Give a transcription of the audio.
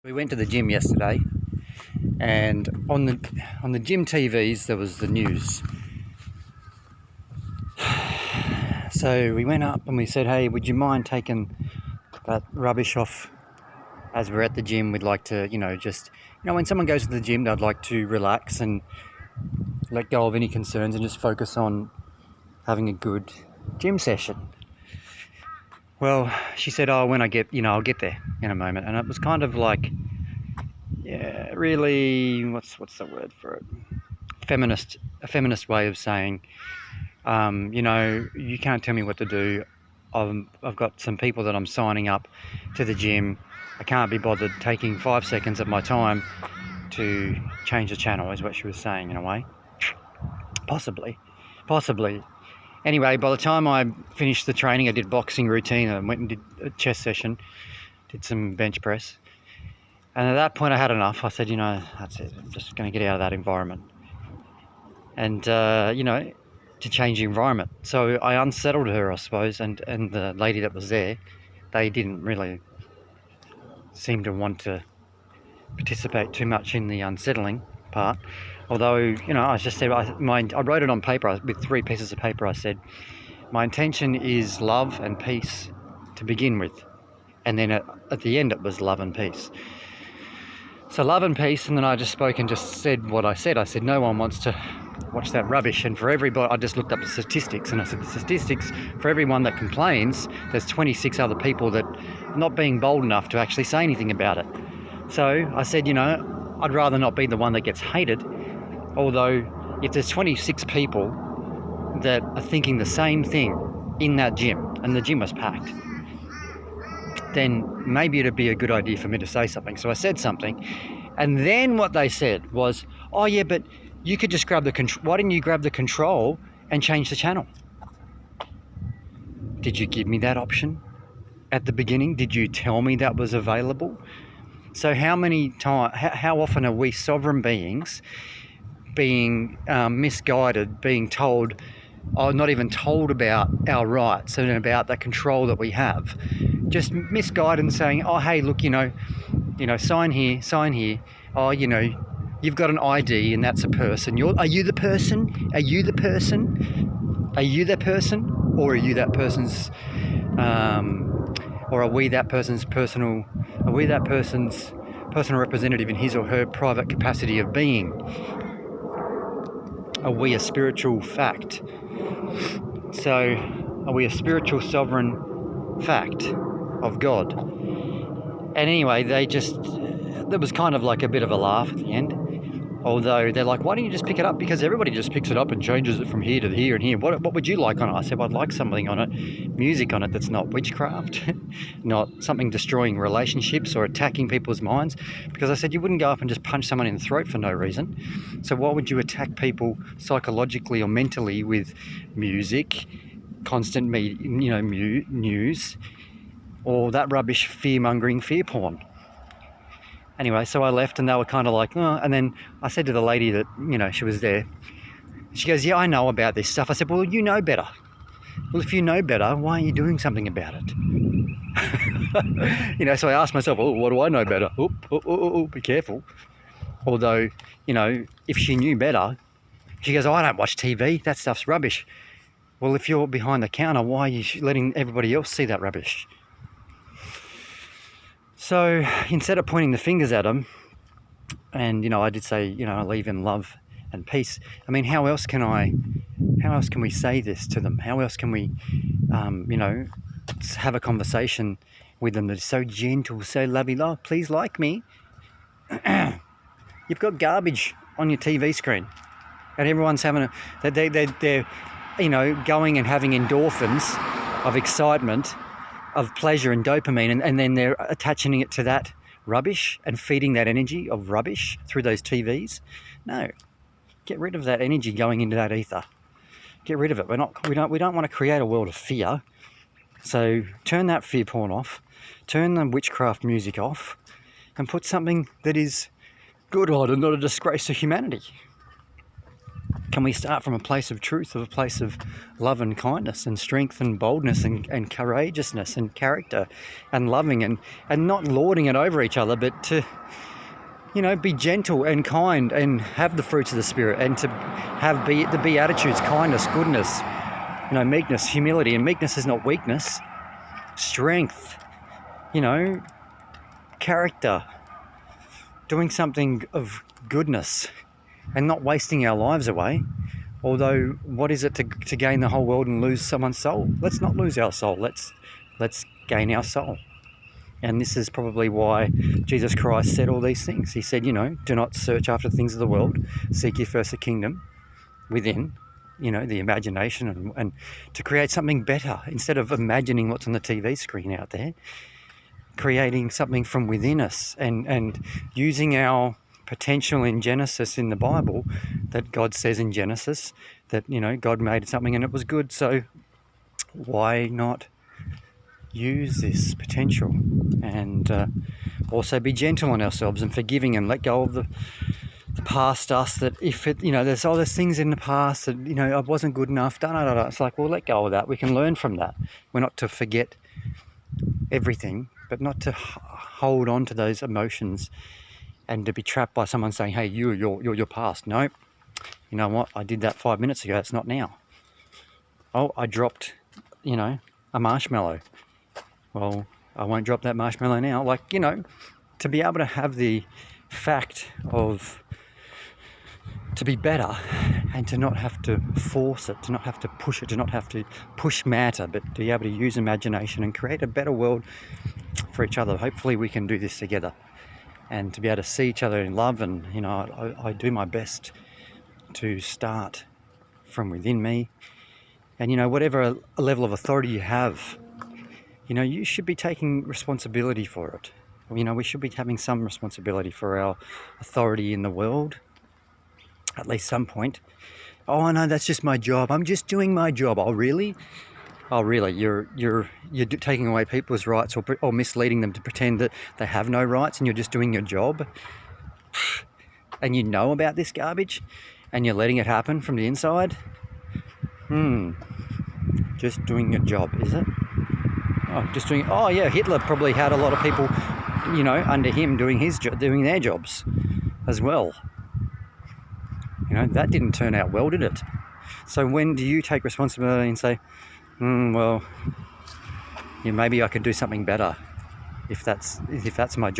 We went to the gym yesterday, and on the gym TVs there was the news. So we went up and we said, "Hey, would you mind taking that rubbish off as we're at the gym? We'd like to, when someone goes to the gym, they'd like to relax and let go of any concerns and just focus on having a good gym session." Well, she said, "Oh, when I get, I'll get there in a moment." And it was kind of like, yeah, really, what's the word for it? A feminist way of saying, you can't tell me what to do. I've got some people that I'm signing up to the gym. I can't be bothered taking 5 seconds of my time to change the channel, is what she was saying in a way. Possibly. Anyway, by the time I finished the training, I did boxing routine. I went and did a chest session, did some bench press. And at that point I had enough. I said, that's it. I'm just going to get out of that environment. And, to change the environment. So I unsettled her, I suppose, and the lady that was there, they didn't really seem to want to participate too much in the unsettling part. Although, I just said, I wrote it on paper with 3 pieces of paper. I said, my intention is love and peace to begin with. And then at the end it was love and peace. So love and peace, and then I just spoke and just said what I said. I said, no one wants to watch that rubbish. And for everybody, I just looked up the statistics, and I said the statistics, for everyone that complains, there's 26 other people that are not being bold enough to actually say anything about it. So I said, I'd rather not be the one that gets hated. Although if there's 26 people that are thinking the same thing in that gym, and the gym was packed, then maybe it'd be a good idea for me to say something. So I said something, and then what they said was, oh yeah, but you could just grab the control. Why didn't you grab the control and change the channel? Did you give me that option at the beginning? Did you tell me that was available? So how often are we sovereign beings being misguided, being told, not even told about our rights and about the control that we have? Just misguided and saying, oh, hey, look, sign here. Oh, you've got an ID and that's a person. Are you the person? Are you that person? Or are you that person's, or are we that person's personal representative in his or her private capacity of being? Are we a spiritual fact? So, are we a spiritual sovereign fact of God? And anyway, there was kind of like a bit of a laugh at the end. Although they're like, why don't you just pick it up? Because everybody just picks it up and changes it from here to here and here. What would you like on it? I said, well, I'd like something on it, music on it that's not witchcraft, not something destroying relationships or attacking people's minds. Because I said, you wouldn't go up and just punch someone in the throat for no reason. So why would you attack people psychologically or mentally with music, constant news, or that rubbish fear-mongering fear porn? Anyway, so I left and they were kind of like, oh. And then I said to the lady that, she was there, she goes, yeah, I know about this stuff. I said, well, you know better. Well, if you know better, why aren't you doing something about it? So I asked myself, oh, what do I know better? Oh, be careful. Although, if she knew better, she goes, oh, I don't watch TV. That stuff's rubbish. Well, if you're behind the counter, why are you letting everybody else see that rubbish? So instead of pointing the fingers at them, and I did say, I leave in love and peace. I mean, how else can we say this to them? How else can we, have a conversation with them that is so gentle, so lovey-love? Please like me. You've got garbage on your TV screen, and everyone's having they're going and having endorphins of excitement, of pleasure and dopamine, and then they're attaching it to that rubbish and feeding that energy of rubbish through those TVs. No, get rid of that energy going into that ether. Get rid of it. We don't want to create a world of fear. So turn that fear porn off, turn the witchcraft music off, and put something that is good on and not a disgrace to humanity. Can we start from a place of truth, of a place of love and kindness and strength and boldness and courageousness and character and loving and not lording it over each other, but to, be gentle and kind and have the fruits of the Spirit and to have the Beatitudes, kindness, goodness, meekness, humility. And meekness is not weakness. Strength, character, doing something of goodness and not wasting our lives away. Although, what is it to gain the whole world and lose someone's soul? Let's not lose our soul. Let's gain our soul. And this is probably why Jesus Christ said all these things. He said, do not search after the things of the world. Seek ye first the kingdom within, the imagination and to create something better instead of imagining what's on the TV screen out there. Creating something from within us and using our potential in Genesis in the Bible, that God says in Genesis that, God made something and it was good. So why not use this potential and also be gentle on ourselves and forgiving and let go of the past us, that if it, there's all those things in the past that, I wasn't good enough, It's like, well, let go of that. We can learn from that. We're not to forget everything, but not to hold on to those emotions and to be trapped by someone saying, hey, you're your past. No, you know what? I did that 5 minutes ago. It's not now. Oh, I dropped, a marshmallow. Well, I won't drop that marshmallow now. To be able to have the fact of to be better and to not have to force it, to not have to push it, to not have to push matter, but to be able to use imagination and create a better world for each other. Hopefully we can do this together and to be able to see each other in love. And, I do my best to start from within me. And, whatever level of authority you have, you should be taking responsibility for it. We should be having some responsibility for our authority in the world, at least some point. Oh, no, that's just my job. I'm just doing my job. Oh, really? Oh, really? You're taking away people's rights or misleading them to pretend that they have no rights, and you're just doing your job? And you know about this garbage, and you're letting it happen from the inside? Just doing your job, is it? Oh, yeah, Hitler probably had a lot of people, under him doing their jobs as well. That didn't turn out well, did it? So when do you take responsibility and say, well, maybe I could do something better if that's my job?